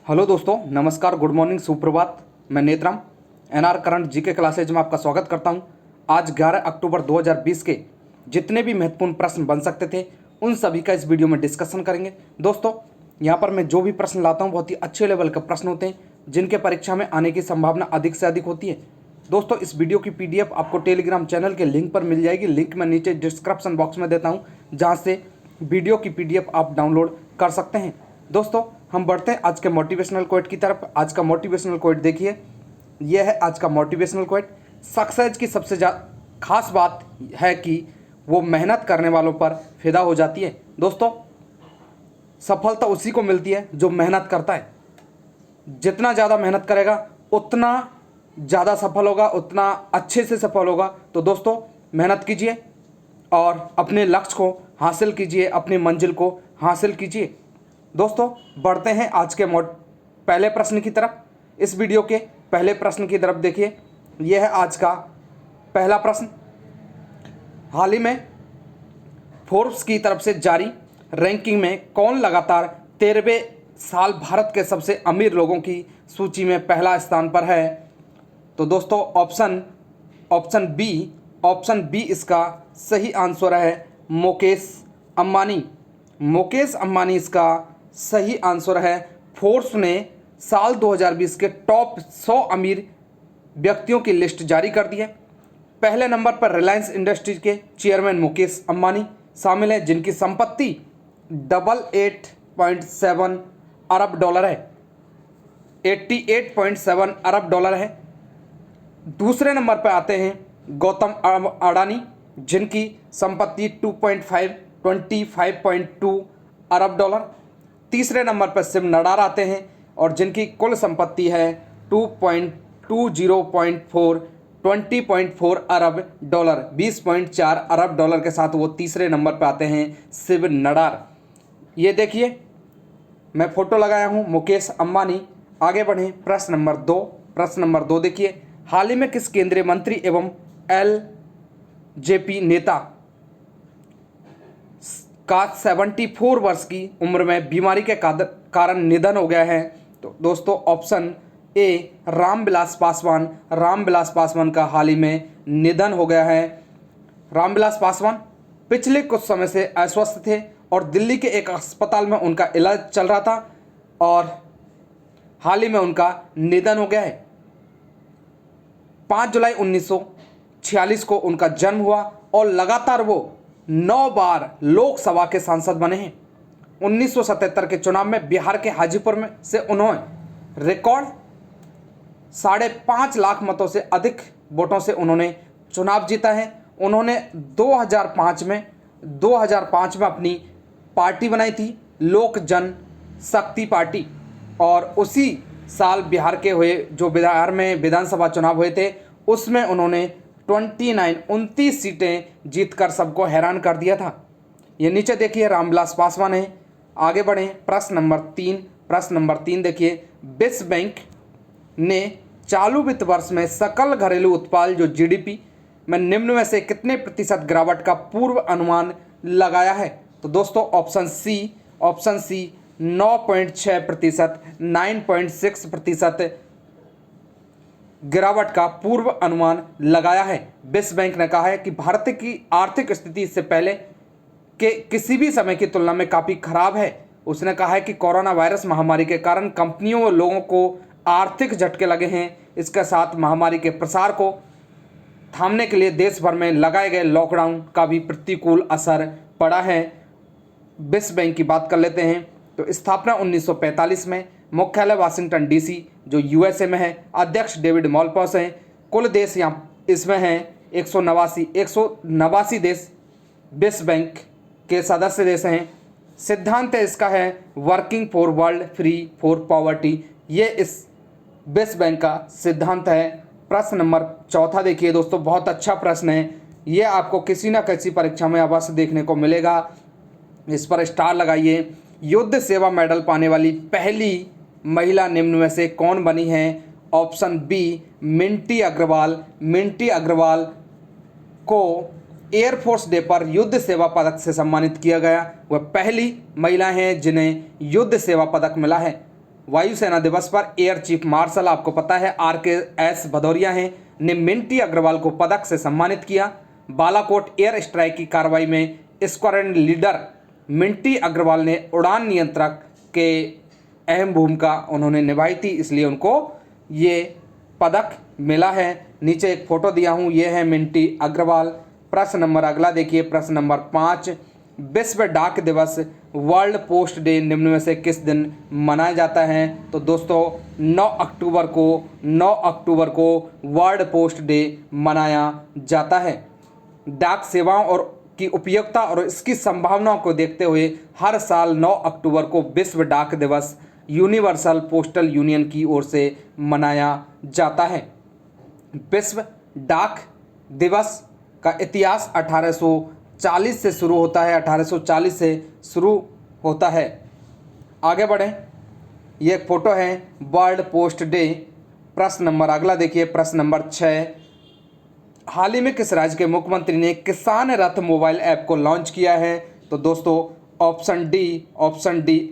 Hello दोस्तों, नमस्कार, good morning, सुप्रभात। मैं Netram NR current GK classes में आपका स्वागत करता हूं। आज 11 अक्टूबर 2020 के जितने भी महत्वपूर्ण प्रश्न बन सकते थे उन सभी का इस वीडियो में डिस्कशन करेंगे। दोस्तों, यहां पर मैं जो भी प्रश्न लाता हूं बहुत ही अच्छे लेवल के प्रश्न होते हैं जिनके परीक्षा में आने की संभावना अधिक से अधिक होती है। दोस्तों, इस वीडियो की PDF आपको टेलीग्राम चैनल के लिंक पर मिल जाएगी। लिंक मैं नीचे डिस्क्रिप्शन बॉक्स में देता हूँ, जहाँ से वीडियो की PDF आप डाउनलोड कर सकते हैं। दोस्तों, हम बढ़ते हैं आज के मोटिवेशनल कोट की तरफ। आज का मोटिवेशनल कोट देखिए, यह है आज का मोटिवेशनल कोट। सक्सेस की सबसे खास बात है कि वो मेहनत करने वालों पर फिदा हो जाती है। दोस्तों, सफलता उसी को मिलती है जो मेहनत करता है। जितना ज़्यादा मेहनत करेगा उतना ज़्यादा सफल होगा, उतना अच्छे से सफल होगा। तो दोस्तों, मेहनत कीजिए और अपने लक्ष्य को हासिल कीजिए, अपनी मंजिल को हासिल कीजिए। दोस्तों, बढ़ते हैं आज के पहले प्रश्न की तरफ। इस वीडियो के पहले प्रश्न की तरफ देखिए, यह है आज का पहला प्रश्न। हाल ही में फोर्ब्स की तरफ से जारी रैंकिंग में कौन लगातार 13वें साल भारत के सबसे अमीर लोगों की सूची में पहला स्थान पर है? तो दोस्तों, ऑप्शन बी इसका सही आंसर है मुकेश अंबानी। मुकेश अंबानी इसका सही आंसर है। फोर्ब्स ने साल 2020 के टॉप 100 अमीर व्यक्तियों की लिस्ट जारी कर दी है। पहले नंबर पर रिलायंस इंडस्ट्रीज के चेयरमैन मुकेश अंबानी शामिल हैं, जिनकी संपत्ति 88.7 अरब डॉलर है। 88.7 अरब डॉलर है। दूसरे नंबर पर आते हैं गौतम अडानी, जिनकी संपत्ति 25.2 अरब डॉलर। तीसरे नंबर पर शिव नडार आते हैं और जिनकी कुल संपत्ति है 20.4 अरब डॉलर, 20.4 अरब डॉलर के साथ वो तीसरे नंबर पर आते हैं शिव नडार। ये देखिए, मैं फोटो लगाया हूँ मुकेश अंबानी। आगे बढ़ें, प्रश्न नंबर दो देखिए, हाल ही में किस केंद्रीय मंत्री एवं LJP नेता का 74 वर्ष की उम्र में बीमारी के कारण निधन हो गया है? तो दोस्तों, ऑप्शन ए रामविलास पासवान का हाल ही में निधन हो गया है। रामविलास पासवान पिछले कुछ समय से अस्वस्थ थे और दिल्ली के एक अस्पताल में उनका इलाज चल रहा था और हाल ही में उनका निधन हो गया है। 5 जुलाई 1946 को उनका जन्म हुआ और लगातार वो 9 बार लोकसभा के सांसद बने हैं। 1977 के चुनाव में बिहार के हाजीपुर में से उन्होंने रिकॉर्ड 5.5 लाख मतों से अधिक वोटों से उन्होंने चुनाव जीता है। उन्होंने 2005 में अपनी पार्टी बनाई थी, लोक जनशक्ति पार्टी, और उसी साल बिहार के बिहार में विधानसभा चुनाव हुए थे, उसमें उन्होंने 29 सीटें जीतकर सबको हैरान कर दिया था। ये नीचे देखिए, रामविलास पासवान है। आगे बढ़ें, प्रश्न नंबर 3 देखिए, विश्व बैंक ने चालू वित्त वर्ष में सकल घरेलू उत्पाद जो GDP में निम्न में से कितने प्रतिशत गिरावट का पूर्व अनुमान लगाया है? तो दोस्तों, ऑप्शन सी 9.6%, 9.6% गिरावट का पूर्व अनुमान लगाया है। विश्व बैंक ने कहा है कि भारत की आर्थिक स्थिति इससे पहले के किसी भी समय की तुलना में काफ़ी खराब है। उसने कहा है कि कोरोना वायरस महामारी के कारण कंपनियों और लोगों को आर्थिक झटके लगे हैं। इसके साथ महामारी के प्रसार को थामने के लिए देश भर में लगाए गए लॉकडाउन का भी प्रतिकूल असर पड़ा है। विश्व बैंक की बात कर लेते हैं। तो स्थापना 1945 में, मुख्यालय वाशिंगटन DC जो USA में है, अध्यक्ष डेविड मॉलपास हैं। कुल देश यहाँ इसमें हैं 189 देश विश्व बैंक के सदस्य देश हैं। सिद्धांत इसका है working for world free for poverty. ये इस विश्व बैंक का सिद्धांत है। प्रश्न नंबर 4 देखिए दोस्तों, बहुत अच्छा प्रश्न है। ये आपको किसी न किसी परीक्षा में अवश्य देखने को मिलेगा। इस पर स्टार लगाइए। युद्ध सेवा मेडल पाने वाली पहली महिला निम्न में से कौन बनी है? ऑप्शन बी मिंटी अग्रवाल को एयरफोर्स डे पर युद्ध सेवा पदक से सम्मानित किया गया। वह पहली महिला हैं जिन्हें युद्ध सेवा पदक मिला है। वायुसेना दिवस पर एयर चीफ मार्शल आपको पता है RKS भदौरिया हैं ने मिंटी अग्रवाल को पदक से सम्मानित किया। बालाकोट एयर स्ट्राइक की कार्रवाई में स्क्वाड्रन लीडर मिंटी अग्रवाल ने उड़ान नियंत्रक के अहम भूमिका उन्होंने निभाई थी, इसलिए उनको ये पदक मिला है। नीचे एक फोटो दिया हूँ, ये है मिंटी अग्रवाल। प्रश्न नंबर अगला देखिए, प्रश्न नंबर 5, विश्व डाक दिवस वर्ल्ड पोस्ट डे निम्न में से किस दिन मनाया जाता है? तो दोस्तों 9 अक्टूबर को वर्ल्ड पोस्ट डे मनाया जाता है। डाक सेवाओं और की उपयोगिता और इसकी संभावनाओं को देखते हुए हर साल 9 अक्टूबर को विश्व डाक दिवस यूनिवर्सल पोस्टल यूनियन की ओर से मनाया जाता है। विश्व डाक दिवस का इतिहास 1840 से शुरू होता है, 1840 से शुरू होता है। आगे बढ़ें, ये एक फोटो है वर्ल्ड पोस्ट डे। प्रश्न नंबर अगला देखिए, प्रश्न नंबर 6, हाल ही में किस राज्य के मुख्यमंत्री ने किसान रथ मोबाइल ऐप को लॉन्च किया है? तो दोस्तों ऑप्शन डी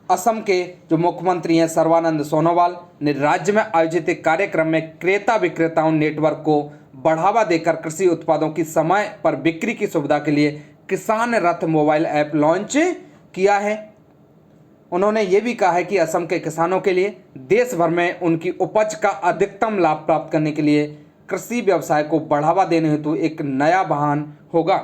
असम के जो मुख्यमंत्री हैं सर्बानंद सोनोवाल ने राज्य में आयोजित एक कार्यक्रम में क्रेता विक्रेताओं नेटवर्क को बढ़ावा देकर कृषि उत्पादों की समय पर बिक्री की सुविधा के लिए किसान रथ मोबाइल ऐप लॉन्च किया है। उन्होंने ये भी कहा है कि असम के किसानों के लिए देश भर में उनकी उपज का अधिकतम लाभ प्राप्त करने के लिए कृषि व्यवसाय को बढ़ावा देने हेतु एक नया वाहन होगा।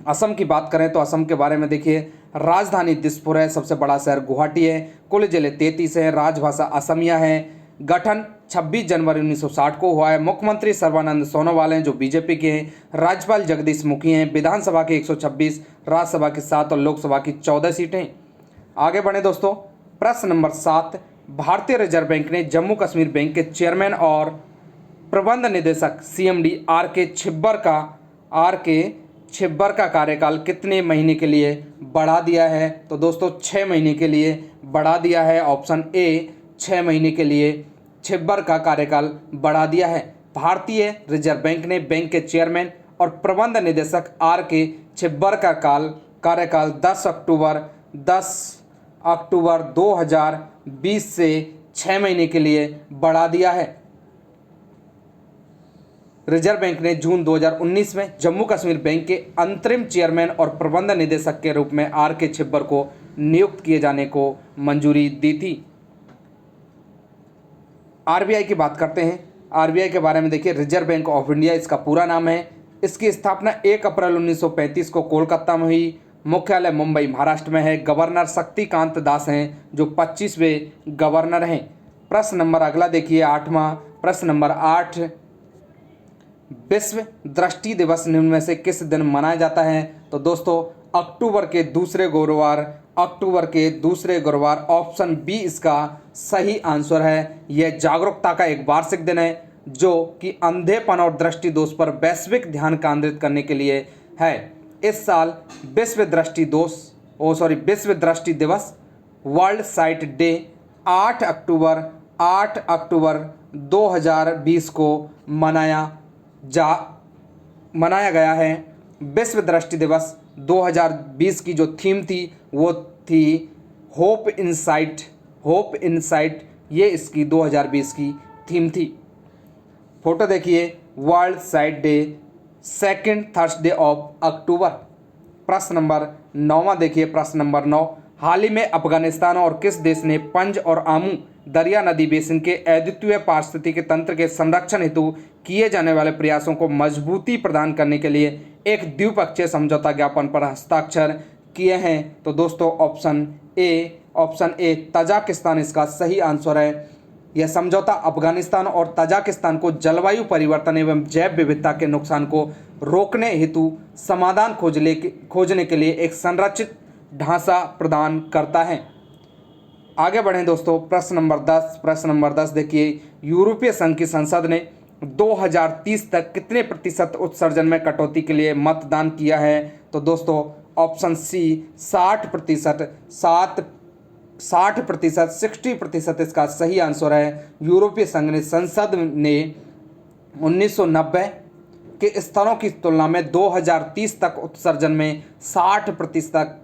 असम की बात करें तो असम के बारे में देखिए, राजधानी दिसपुर है, सबसे बड़ा शहर गुवाहाटी है, कुल जिले 33 है, राजभाषा असमिया है, गठन 26 जनवरी 1960 को हुआ है, मुख्यमंत्री सर्बानंद सोनोवाल हैं जो बीजेपी के हैं, राज्यपाल जगदीश मुखी हैं, विधानसभा के 126, राज्यसभा की 7 और लोकसभा की 14 सीटें। आगे बढ़े दोस्तों, प्रश्न नंबर 7, भारतीय रिजर्व बैंक ने जम्मू कश्मीर बैंक के चेयरमैन और प्रबंध निदेशक CMD आर के छिब्बर का कार्यकाल कितने महीने के लिए बढ़ा दिया है? तो दोस्तों 6 महीने के लिए बढ़ा दिया है। ऑप्शन ए 6 महीने के लिए छिब्बर का कार्यकाल बढ़ा दिया है। भारतीय रिजर्व बैंक ने बैंक के चेयरमैन और प्रबंध निदेशक RK छिब्बर का कार्यकाल 10 अक्टूबर 2020 से 6 महीने के लिए बढ़ा दिया है। रिजर्व बैंक ने जून 2019 में जम्मू कश्मीर बैंक के अंतरिम चेयरमैन और प्रबंध निदेशक के रूप में RK छिब्बर को नियुक्त किए जाने को मंजूरी दी थी। RBI की बात करते हैं। RBI के बारे में देखिए, रिजर्व बैंक ऑफ इंडिया इसका पूरा नाम है। इसकी स्थापना 1 अप्रैल 1935 को कोलकाता में हुई। मुख्यालय मुंबई महाराष्ट्र में है। गवर्नर शक्तिकांत दास हैं जो 25वें गवर्नर हैं। प्रश्न नंबर अगला देखिए, 8वां प्रश्न नंबर 8, विश्व दृष्टि दिवस निम्न में से किस दिन मनाया जाता है? तो दोस्तों अक्टूबर के दूसरे गुरुवार ऑप्शन बी इसका सही आंसर है। यह जागरूकता का एक वार्षिक दिन है जो कि अंधेपन और दृष्टि दोष पर वैश्विक ध्यान केंद्रित करने के लिए है। इस साल विश्व दृष्टि दिवस वर्ल्ड साइट डे 8 अक्टूबर 2020 को मनाया गया है। विश्व दृष्टि दिवस 2020 की जो थीम थी वो थी होप इनसाइट, ये इसकी 2020 की थीम थी। फोटो देखिए, world site day 2nd Thursday of October. प्रश्न नंबर 9 देखिए, प्रश्न नंबर 9, हाल ही में अफगानिस्तान और किस देश ने पंज और आमू दरिया नदी बेसिन के अद्वितीय पारिस्थितिकी तंत्र के संरक्षण हेतु किए जाने वाले प्रयासों को मजबूती प्रदान करने के लिए एक द्विपक्षीय समझौता ज्ञापन पर हस्ताक्षर किए हैं? तो दोस्तों ऑप्शन ए तजाकिस्तान इसका सही आंसर है। यह समझौता अफगानिस्तान और तजाकिस्तान को जलवायु परिवर्तन एवं जैव विविधता के नुकसान को रोकने हेतु समाधान खोजने के लिए एक संरचित ढांचा प्रदान करता है। आगे बढ़ें दोस्तों, प्रश्न नंबर 10 देखिए, यूरोपीय संघ की संसद ने 2030 तक कितने प्रतिशत उत्सर्जन में कटौती के लिए मतदान किया है? तो दोस्तों ऑप्शन सी 60%, 60% इसका सही आंसर है। यूरोपीय संघ ने संसद ने 1990 के स्तरों की तुलना में 2030 तक उत्सर्जन में 60%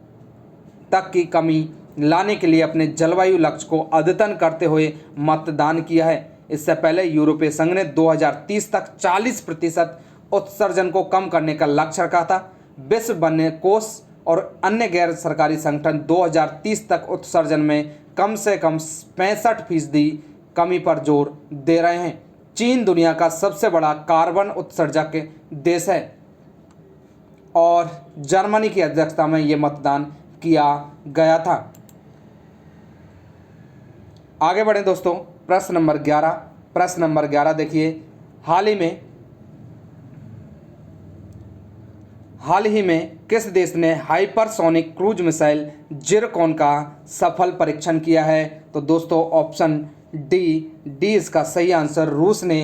तक की कमी लाने के लिए अपने जलवायु लक्ष्य को अद्यतन करते हुए मतदान किया है। इससे पहले यूरोपीय संघ ने 2030 तक 40% उत्सर्जन को कम करने का लक्ष्य रखा था। विश्व वन्य कोष और अन्य गैर सरकारी संगठन 2030 तक उत्सर्जन में कम से कम 65% कमी पर जोर दे रहे हैं। चीन दुनिया का सबसे बड़ा कार्बन उत्सर्जक देश है और जर्मनी की अध्यक्षता में ये मतदान किया गया था। आगे बढ़ें दोस्तों, प्रश्न नंबर 11। प्रश्न नंबर 11 देखिए, हाल ही में किस देश ने हाइपरसोनिक क्रूज मिसाइल जिरकॉन का सफल परीक्षण किया है? तो दोस्तों ऑप्शन डी इसका सही आंसर। रूस ने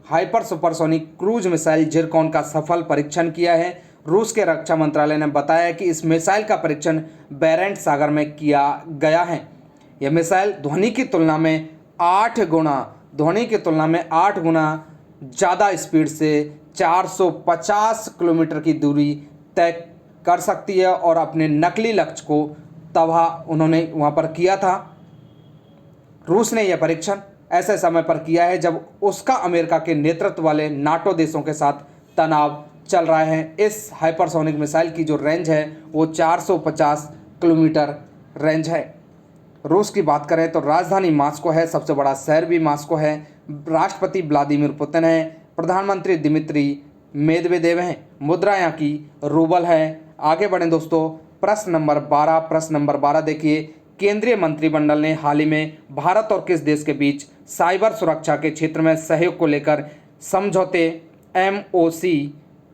hyper supersonic cruise missile Zircon का सफल परीक्षण किया है। रूस के रक्षा मंत्रालय ने बताया कि इस मिसाइल का परीक्षण बेरेंट सागर में किया गया है। यह मिसाइल ध्वनि की तुलना में 8 गुना ज़्यादा स्पीड से 450 किलोमीटर की दूरी तय कर सकती है और अपने नकली लक्ष्य को तबाह उन्होंने वहाँ पर किया था। रूस ने यह परीक्षण ऐसे समय पर किया है जब उसका अमेरिका के नेतृत्व वाले नाटो देशों के साथ तनाव चल रहा है। इस हाइपरसोनिक मिसाइल की जो रेंज है वो 450 किलोमीटर रेंज है। रूस की बात करें तो राजधानी मॉस्को है, सबसे बड़ा शहर भी मॉस्को है। राष्ट्रपति व्लादिमीर पुतिन है, प्रधानमंत्री दिमित्री मेदवेदेव हैं, मुद्रा यहाँ की रूबल है। आगे बढ़ें दोस्तों, प्रश्न नंबर 12 देखिए, केंद्रीय मंत्रिमंडल ने हाल ही में भारत और किस देश के बीच साइबर सुरक्षा के क्षेत्र में सहयोग को लेकर समझौते MOC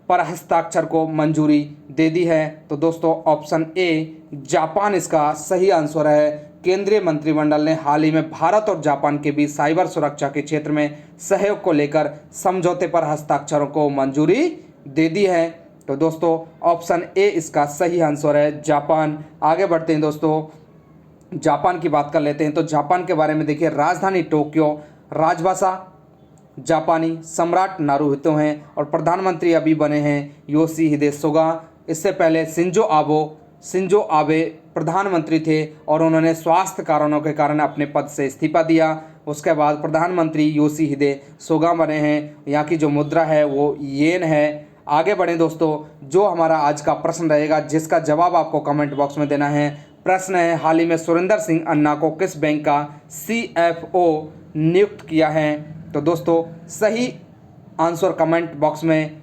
पर हस्ताक्षर को मंजूरी दे दी है? तो दोस्तों ऑप्शन ए जापान इसका सही आंसर है। केंद्रीय मंत्रिमंडल ने हाल ही में भारत और जापान के बीच साइबर सुरक्षा के क्षेत्र में सहयोग को लेकर समझौते पर हस्ताक्षरों को मंजूरी दे दी है। तो दोस्तों ऑप्शन ए इसका सही आंसर है, जापान। आगे बढ़ते हैं दोस्तों, जापान की बात कर लेते हैं। तो जापान के बारे में देखिए, राजधानी टोक्यो, राजभाषा जापानी, सम्राट नारुहितो हैं और प्रधानमंत्री अभी बने हैं योशिहिदे सुगा। इससे पहले शिंजो आबे प्रधानमंत्री थे और उन्होंने स्वास्थ्य कारणों के कारण अपने पद से इस्तीफा दिया। उसके बाद प्रधानमंत्री योशिहिदे सुगा बने हैं। यहाँ की जो मुद्रा है वो येन है। आगे बढ़ें दोस्तों, जो हमारा आज का प्रश्न रहेगा जिसका जवाब आपको कमेंट बॉक्स में देना है। प्रश्न है, हाल ही में सुरेंद्र सिंह अन्ना को किस बैंक का CFO नियुक्त किया है? तो दोस्तों सही आंसर कमेंट बॉक्स में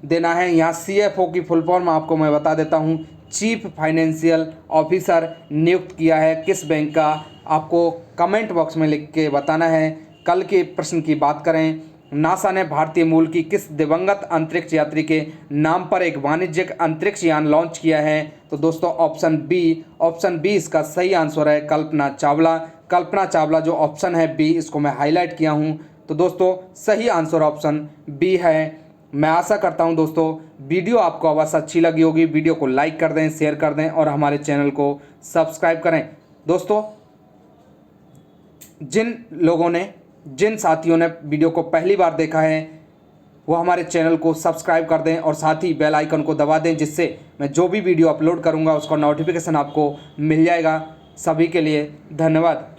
देना है। यहाँ CFO की फुल फॉर्म आपको मैं बता देता हूँ, चीफ फाइनेंशियल ऑफिसर नियुक्त किया है। किस बैंक का आपको कमेंट बॉक्स में लिख के बताना है। कल के प्रश्न की बात करें, नासा ने भारतीय मूल की किस दिवंगत अंतरिक्ष यात्री के नाम पर एक वाणिज्यिक अंतरिक्ष यान लॉन्च किया है? तो दोस्तों ऑप्शन बी इसका सही आंसर है, कल्पना चावला जो ऑप्शन है बी, इसको मैं हाईलाइट किया हूं। तो दोस्तों सही आंसर ऑप्शन बी है। मैं आशा करता हूं दोस्तों वीडियो आपको अवश्य अच्छी लगी होगी। वीडियो को लाइक कर दें, शेयर कर दें और हमारे चैनल को सब्सक्राइब करें। दोस्तों जिन साथियों ने वीडियो को पहली बार देखा है वो हमारे चैनल को सब्सक्राइब कर दें और साथ ही बेल आइकन को दबा दें, जिससे मैं जो भी वीडियो अपलोड करूंगा उसका नोटिफिकेशन आपको मिल जाएगा। सभी के लिए धन्यवाद।